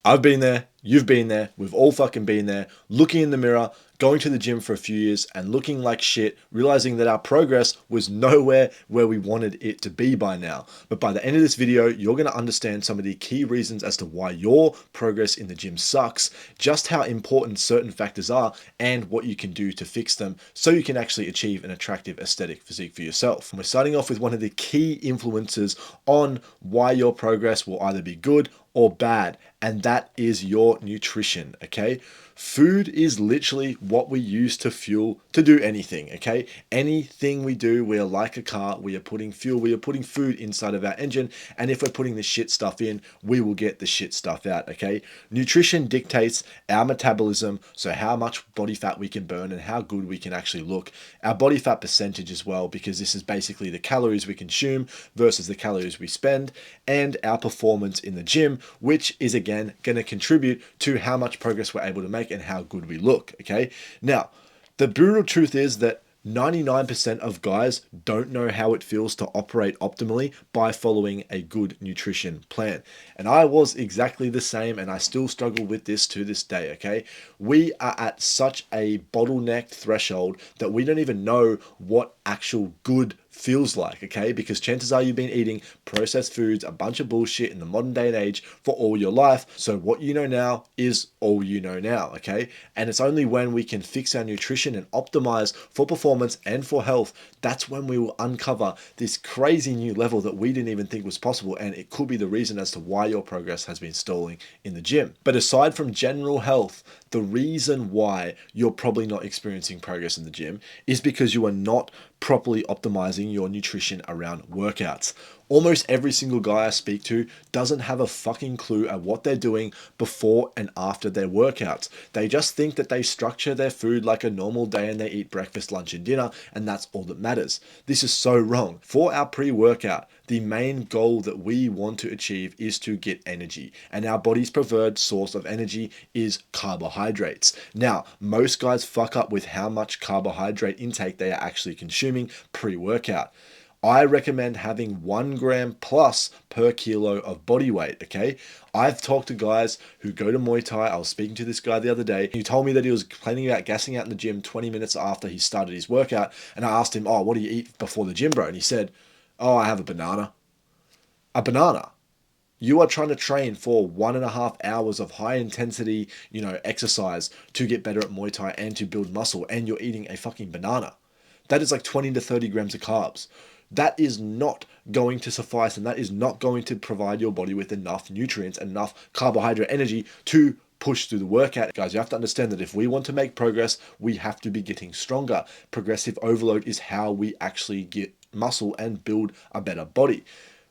I've been there, you've been there, we've all fucking been there, looking in the mirror, going to the gym for a few years and looking like shit, realizing that our progress was nowhere where we wanted it to be by now. But by the end of this video, you're going to understand some of the key reasons as to why your progress in the gym sucks, just how important certain factors are, and what you can do to fix them so you can actually achieve an attractive aesthetic physique for yourself. And we're starting off with one of the key influences on why your progress will either be good or bad, and that is your nutrition. Okay, food is literally what we use to fuel to do anything. Okay, anything we do, we are like a car, we are putting fuel, we are putting food inside of our engine, and if we're putting the shit stuff in, we will get the shit stuff out. Okay, nutrition dictates our metabolism, so how much body fat we can burn and how good we can actually look, our body fat percentage as well, because this is basically the calories we consume versus the calories we spend, and our performance in the gym, which is again going to contribute to how much progress we're able to make and how good we look. Okay, now the brutal truth is that 99% of guys don't know how it feels to operate optimally by following a good nutrition plan. And I was exactly the same, and I still struggle with this to this day. Okay, we are at such a bottlenecked threshold that we don't even know what actual good feels like. Okay, because chances are you've been eating processed foods, a bunch of bullshit in the modern day and age for all your life. So what you know now is all you know now. Okay, and it's only when we can fix our nutrition and optimize for performance and for health, that's when we will uncover this crazy new level that we didn't even think was possible, and it could be the reason as to why your progress has been stalling in the gym. But aside from general health, the reason why you're probably not experiencing progress in the gym is because you are not properly optimizing your nutrition around workouts. Almost every single guy I speak to doesn't have a fucking clue at what they're doing before and after their workouts. They just think that they structure their food like a normal day and they eat breakfast, lunch, and dinner, and that's all that matters. This is so wrong. For our pre-workout, the main goal that we want to achieve is to get energy, and our body's preferred source of energy is carbohydrates. Now, most guys fuck up with how much carbohydrate intake they are actually consuming pre-workout. I recommend having 1 gram plus per kilo of body weight. Okay, I've talked to guys who go to Muay Thai. I was speaking to this guy the other day. He told me that he was planning about gassing out in the gym 20 minutes after he started his workout, and I asked him, "Oh, what do you eat before the gym, bro?" And he said, "Oh, I have a banana." A banana. You are trying to train for 1.5 hours of high intensity, exercise to get better at Muay Thai and to build muscle, and you're eating a fucking banana. That is like 20 to 30 grams of carbs. That is not going to suffice, and that is not going to provide your body with enough nutrients, enough carbohydrate energy to push through the workout. Guys, you have to understand that if we want to make progress, we have to be getting stronger. Progressive overload is how we actually get muscle and build a better body.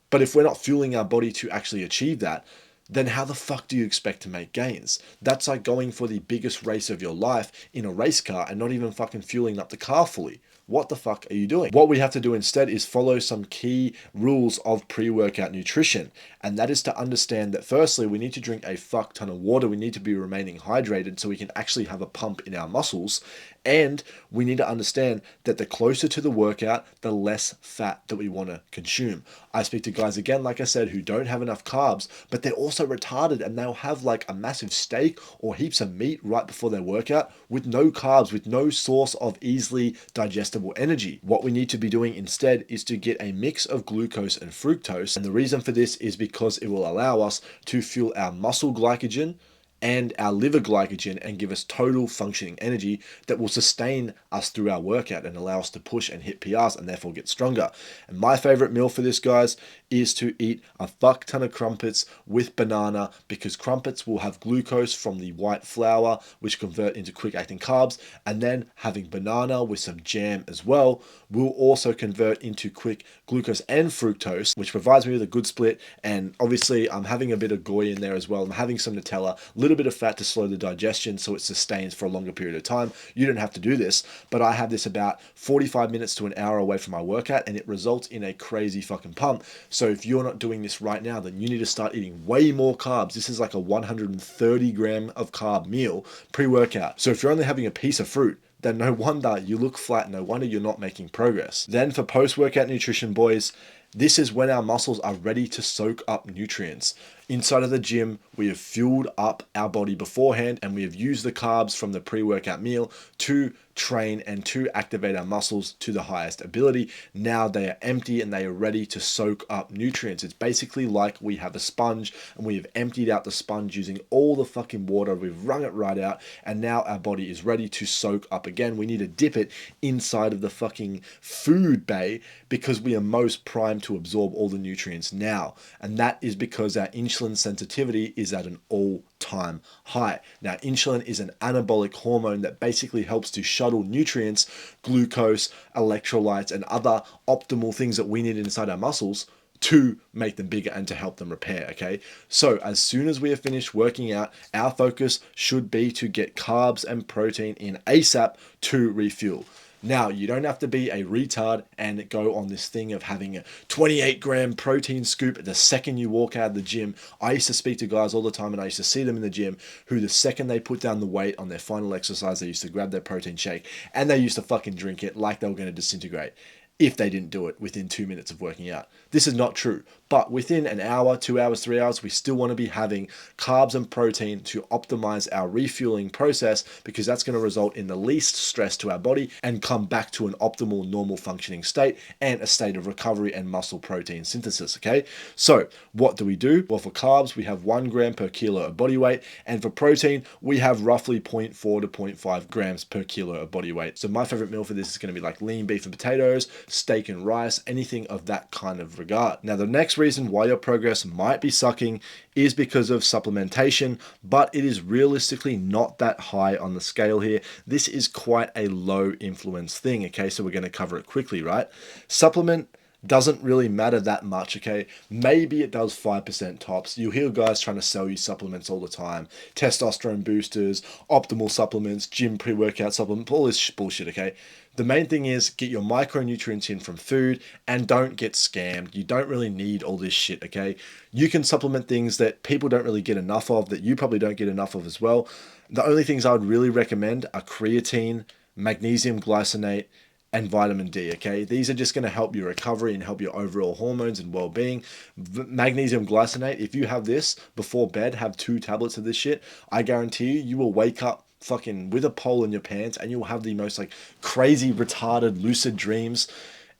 But if we're not fueling our body to actually achieve that, then how the fuck do you expect to make gains? That's like going for the biggest race of your life in a race car and not even fucking fueling up the car fully. What the fuck are you doing? What we have to do instead is follow some key rules of pre-workout nutrition. And that is to understand that firstly, we need to drink a fuck ton of water. We need to be remaining hydrated so we can actually have a pump in our muscles. And we need to understand that the closer to the workout, the less fat that we want to consume. I speak to guys, again, like I said, who don't have enough carbs, but they're also retarded, and they'll have like a massive steak or heaps of meat right before their workout with no carbs, with no source of easily digestible energy. What we need to be doing instead is to get a mix of glucose and fructose. And the reason for this is because it will allow us to fuel our muscle glycogen and our liver glycogen and give us total functioning energy that will sustain us through our workout and allow us to push and hit PRs and therefore get stronger. And my favorite meal for this, guys, is to eat a fuck ton of crumpets with banana, because crumpets will have glucose from the white flour, which convert into quick acting carbs, and then having banana with some jam as well will also convert into quick glucose and fructose, which provides me with a good split. And obviously I'm having a bit of goy in there as well. I'm having some Nutella, little bit of fat to slow the digestion so it sustains for a longer period of time. You don't have to do this, but I have this about 45 minutes to an hour away from my workout, and it results in a crazy fucking pump. So if you're not doing this right now, then you need to start eating way more carbs. This is like a 130 gram of carb meal pre-workout. So if you're only having a piece of fruit, then no wonder you look flat, no wonder you're not making progress. Then for post-workout nutrition, boys, this is when our muscles are ready to soak up nutrients. Inside of the gym, we have fueled up our body beforehand and we have used the carbs from the pre-workout meal to train and to activate our muscles to the highest ability. Now they are empty and they are ready to soak up nutrients. It's basically like we have a sponge and we have emptied out the sponge using all the fucking water. We've wrung it right out and now our body is ready to soak up again. We need to dip it inside of the fucking food bay because we are most primed to absorb all the nutrients now. And that is because our insulin sensitivity is at an all-time high. Now, insulin is an anabolic hormone that basically helps to shuttle nutrients, glucose, electrolytes, and other optimal things that we need inside our muscles to make them bigger and to help them repair, okay? So as soon as we have finished working out, our focus should be to get carbs and protein in ASAP to refuel. Now, you don't have to be a retard and go on this thing of having a 28-gram protein scoop the second you walk out of the gym. I used to speak to guys all the time and I used to see them in the gym who the second they put down the weight on their final exercise, they used to grab their protein shake and they used to fucking drink it like they were going to disintegrate if they didn't do it within 2 minutes of working out. This is not true. But within an hour, 2 hours, 3 hours, we still want to be having carbs and protein to optimize our refueling process because that's going to result in the least stress to our body and come back to an optimal, normal functioning state and a state of recovery and muscle protein synthesis, okay? So what do? Well, for carbs, we have 1 gram per kilo of body weight. And for protein, we have roughly 0.4 to 0.5 grams per kilo of body weight. So my favorite meal for this is going to be like lean beef and potatoes, steak and rice, anything of that kind of regard. Now, the next reason why your progress might be sucking is because of supplementation, but it is realistically not that high on the scale here. This is quite a low influence thing, okay? So we're going to cover it quickly, right? Supplement doesn't really matter that much, okay? Maybe it does 5% tops. You'll hear guys trying to sell you supplements all the time. Testosterone boosters, optimal supplements, gym pre-workout supplements, all this bullshit, okay? The main thing is get your micronutrients in from food and don't get scammed. You don't really need all this shit, okay? You can supplement things that people don't really get enough of, that you probably don't get enough of as well. The only things I would really recommend are creatine, magnesium glycinate, and vitamin D, okay? These are just going to help your recovery and help your overall hormones and well-being. Magnesium glycinate, if you have this before bed, have 2 tablets of this shit, I guarantee you will wake up fucking with a pole in your pants and you'll have the most like crazy retarded lucid dreams.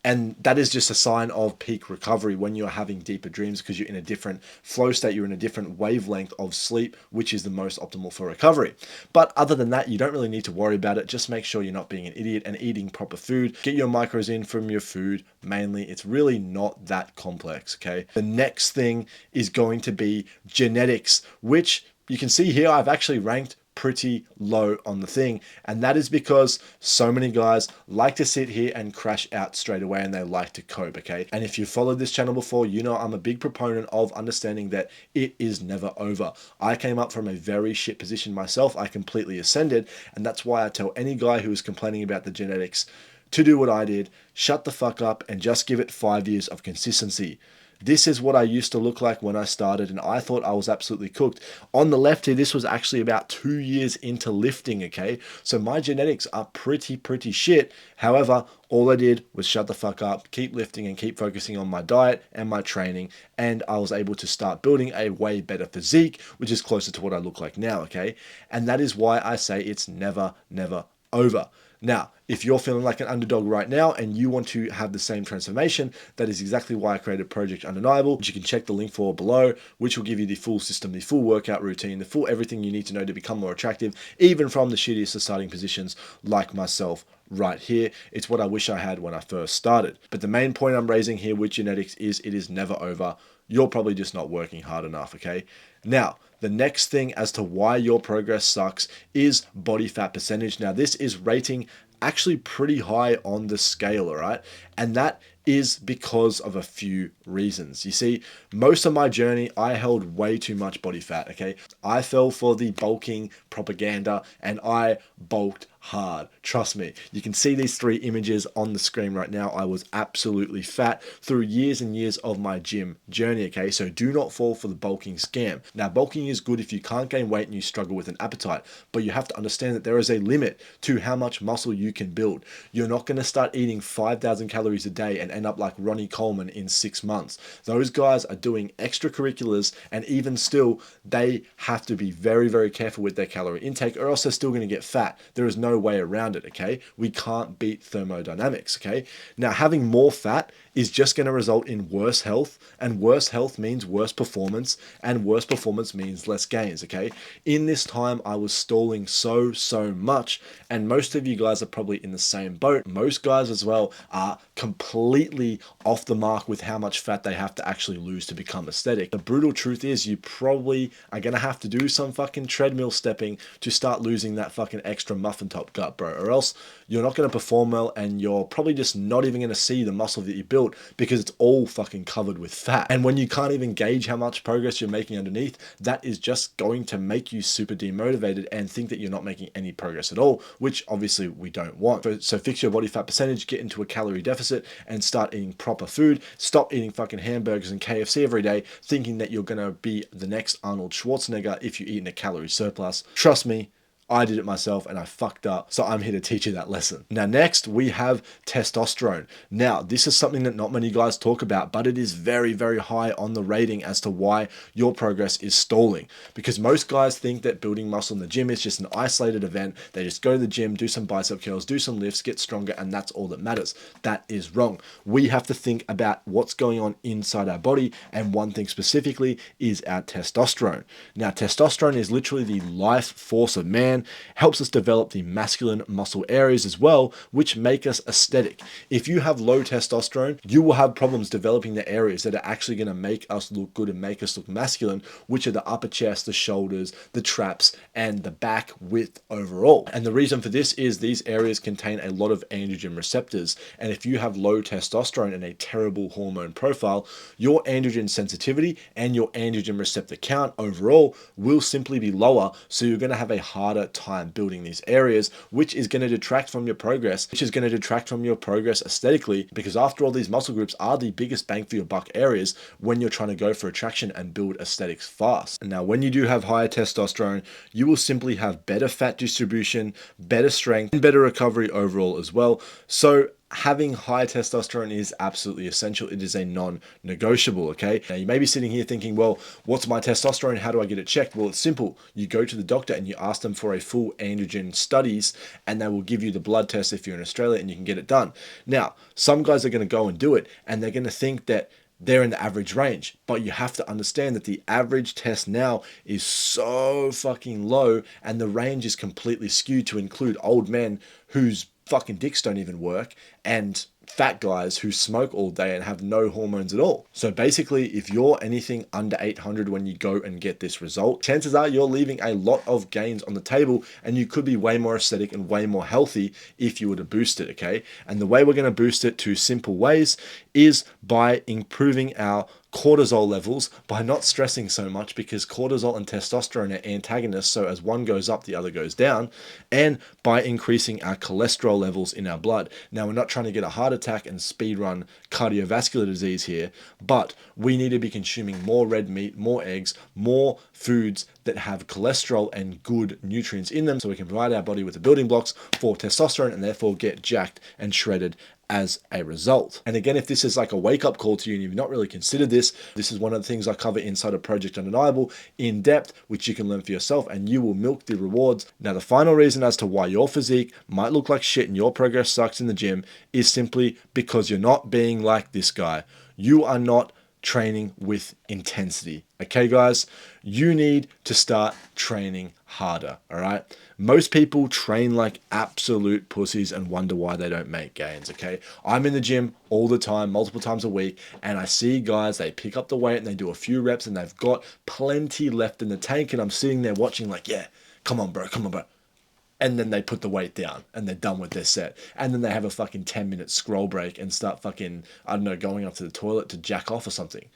And that is just a sign of peak recovery when you're having deeper dreams because you're in a different flow state, you're in a different wavelength of sleep, which is the most optimal for recovery. But other than that, you don't really need to worry about it. Just make sure you're not being an idiot and eating proper food. Get your macros in from your food mainly. It's really not that complex, okay? The next thing is going to be genetics, which you can see here I've actually ranked pretty low on the thing, and that is because so many guys like to sit here and crash out straight away and they like to cope, okay? And if you followed this channel before, you know I'm a big proponent of understanding that it is never over. I came up from a very shit position myself. I completely ascended, and that's why I tell any guy who is complaining about the genetics to do what I did: shut the fuck up and just give it 5 years of consistency. This is what I used to look like when I started, and I thought I was absolutely cooked. On the left here, this was actually about 2 years into lifting, okay? So my genetics are pretty shit. However, all I did was shut the fuck up, keep lifting, and keep focusing on my diet and my training, and I was able to start building a way better physique, which is closer to what I look like now, okay? And that is why I say it's never over. Now, if you're feeling like an underdog right now and you want to have the same transformation, that is exactly why I created Project Undeniable, which you can check the link for below, which will give you the full system, the full workout routine, the full everything you need to know to become more attractive, even from the shittiest of starting positions like myself right here. It's what I wish I had when I first started. But the main point I'm raising here with genetics is it is never over. You're probably just not working hard enough, okay? Now, the next thing as to why your progress sucks is body fat percentage. Now, this is rating actually pretty high on the scale, all right? And that is because of a few reasons. You see, most of my journey, I held way too much body fat, okay? I fell for the bulking propaganda and I bulked hard. Trust me. You can see these 3 images on the screen right now. I was absolutely fat through years and years of my gym journey, okay? So do not fall for the bulking scam. Now, bulking is good if you can't gain weight and you struggle with an appetite, but you have to understand that there is a limit to how much muscle you can build. You're not going to start eating 5,000 calories a day and end up like Ronnie Coleman in 6 months. Those guys are doing extracurriculars, and even still, they have to be very, very careful with their calorie intake, or else they're still going to get fat. There is no way around it, okay? We can't beat thermodynamics, okay? Now, having more fat is just going to result in worse health, and worse health means worse performance, and worse performance means less gains, okay? In this time, I was stalling so much, and most of you guys are probably in the same boat. Most guys as well are completely off the mark with how much fat they have to actually lose to become aesthetic. The brutal truth is you probably are going to have to do some fucking treadmill stepping to start losing that fucking extra muffin top gut, bro, or else you're not going to perform well, and you're probably just not even going to see the muscle that you built because it's all fucking covered with fat. And when you can't even gauge how much progress you're making underneath, that is just going to make you super demotivated and think that you're not making any progress at all, which obviously we don't want. So fix your body fat percentage, get into a calorie deficit, and start eating proper food. Stop eating fucking hamburgers and KFC every day, thinking that you're going to be the next Arnold Schwarzenegger if you eat in a calorie surplus. Trust me, I did it myself and I fucked up. So I'm here to teach you that lesson. Now, next we have testosterone. Now, this is something that not many guys talk about, but it is very, very high on the rating as to why your progress is stalling. Because most guys think that building muscle in the gym is just an isolated event. They just go to the gym, do some bicep curls, do some lifts, get stronger, and that's all that matters. That is wrong. We have to think about what's going on inside our body, and one thing specifically is our testosterone. Now, testosterone is literally the life force of man, helps us develop the masculine muscle areas as well, which make us aesthetic. If you have low testosterone, you will have problems developing the areas that are actually going to make us look good and make us look masculine, which are the upper chest, the shoulders, the traps, and the back width overall. And the reason for this is these areas contain a lot of androgen receptors, and if you have low testosterone and a terrible hormone profile, your androgen sensitivity and your androgen receptor count overall will simply be lower, so you're going to have a harder time building these areas, which is going to detract from your progress, aesthetically, because after all, these muscle groups are the biggest bang for your buck areas when you're trying to go for attraction and build aesthetics fast. And now, when you do have higher testosterone, you will simply have better fat distribution, better strength, and better recovery overall as well. So having high testosterone is absolutely essential. It is a non-negotiable, okay? Now, you may be sitting here thinking, well, what's my testosterone? How do I get it checked? Well, it's simple. You go to the doctor and you ask them for a full androgen studies, and they will give you the blood test if you're in Australia, and you can get it done. Now, some guys are going to go and do it, and they're going to think that they're in the average range, but you have to understand that the average test now is so fucking low, and the range is completely skewed to include old men whose fucking dicks don't even work, and fat guys who smoke all day and have no hormones at all. So basically, if you're anything under 800 when you go and get this result, chances are you're leaving a lot of gains on the table, and you could be way more aesthetic and way more healthy if you were to boost it, okay? And the way we're going to boost it, two simple ways, is by improving our cortisol levels by not stressing so much, because cortisol and testosterone are antagonists, so as one goes up, the other goes down, and by increasing our cholesterol levels in our blood. Now, we're not trying to get a heart attack and speed run cardiovascular disease here, but we need to be consuming more red meat, more eggs, more foods that have cholesterol and good nutrients in them, so we can provide our body with the building blocks for testosterone and therefore get jacked and shredded as a result. And again, if this is like a wake-up call to you and you've not really considered this, this is one of the things I cover inside of Project Undeniable in depth, which you can learn for yourself, and you will milk the rewards. Now, the final reason as to why your physique might look like shit and your progress sucks in the gym is simply because you're not being like this guy. You are not training with intensity. Okay, guys, you need to start training harder. All right. Most people train like absolute pussies and wonder why they don't make gains. Okay. I'm in the gym all the time, multiple times a week, and I see guys, they pick up the weight and they do a few reps and they've got plenty left in the tank. And I'm sitting there watching like, yeah, come on, bro. And then they put the weight down and they're done with their set. And then they have a fucking 10-minute scroll break and start fucking, I don't know, going up to the toilet to jack off or something.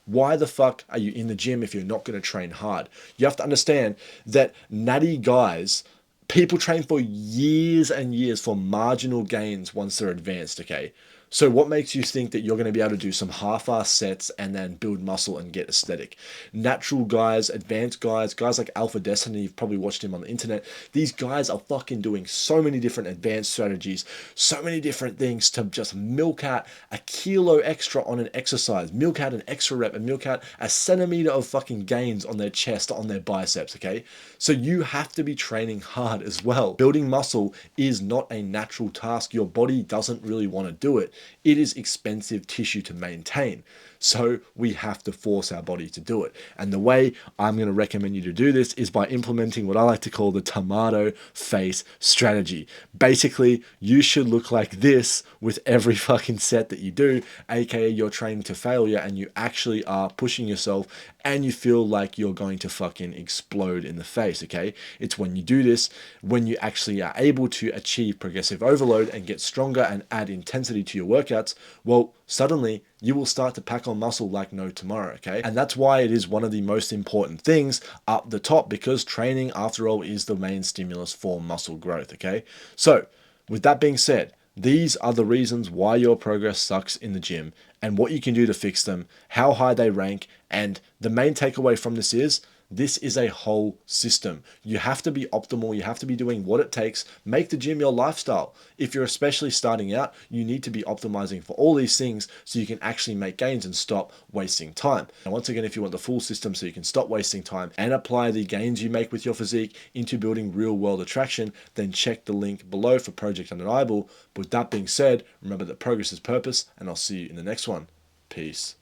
Why the fuck are you in the gym if you're not going to train hard? You have to understand that natty guys People train for years and years for marginal gains once they're advanced, okay? So what makes you think that you're going to be able to do some half-ass sets and then build muscle and get aesthetic? Natural guys, advanced guys, guys like Alpha Destiny, you've probably watched him on the internet. These guys are fucking doing so many different advanced strategies, so many different things to just milk out a kilo extra on an exercise, milk out an extra rep, and milk out a centimeter of fucking gains on their chest, on their biceps, okay? So you have to be training hard as well. Building muscle is not a natural task. Your body doesn't really want to do it. It is expensive tissue to maintain. So we have to force our body to do it. And the way I'm going to recommend you to do this is by implementing what I like to call the tomato face strategy. Basically, you should look like this with every fucking set that you do, aka you're training to failure and you actually are pushing yourself and you feel like you're going to fucking explode in the face, okay? It's when you do this, when you actually are able to achieve progressive overload and get stronger and add intensity to your workouts, well, suddenly you will start to pack on muscle like no tomorrow, okay? And that's why it is one of the most important things up the top, because training, after all, is the main stimulus for muscle growth, okay? So, with that being said, these are the reasons why your progress sucks in the gym and what you can do to fix them, how high they rank, and the main takeaway from this is a whole system. You have to be optimal. You have to be doing what it takes. Make the gym your lifestyle. If you're especially starting out, you need to be optimizing for all these things so you can actually make gains and stop wasting time. And once again, if you want the full system so you can stop wasting time and apply the gains you make with your physique into building real world attraction, then check the link below for Project Undeniable. But with that being said, remember that progress is purpose, and I'll see you in the next one. Peace.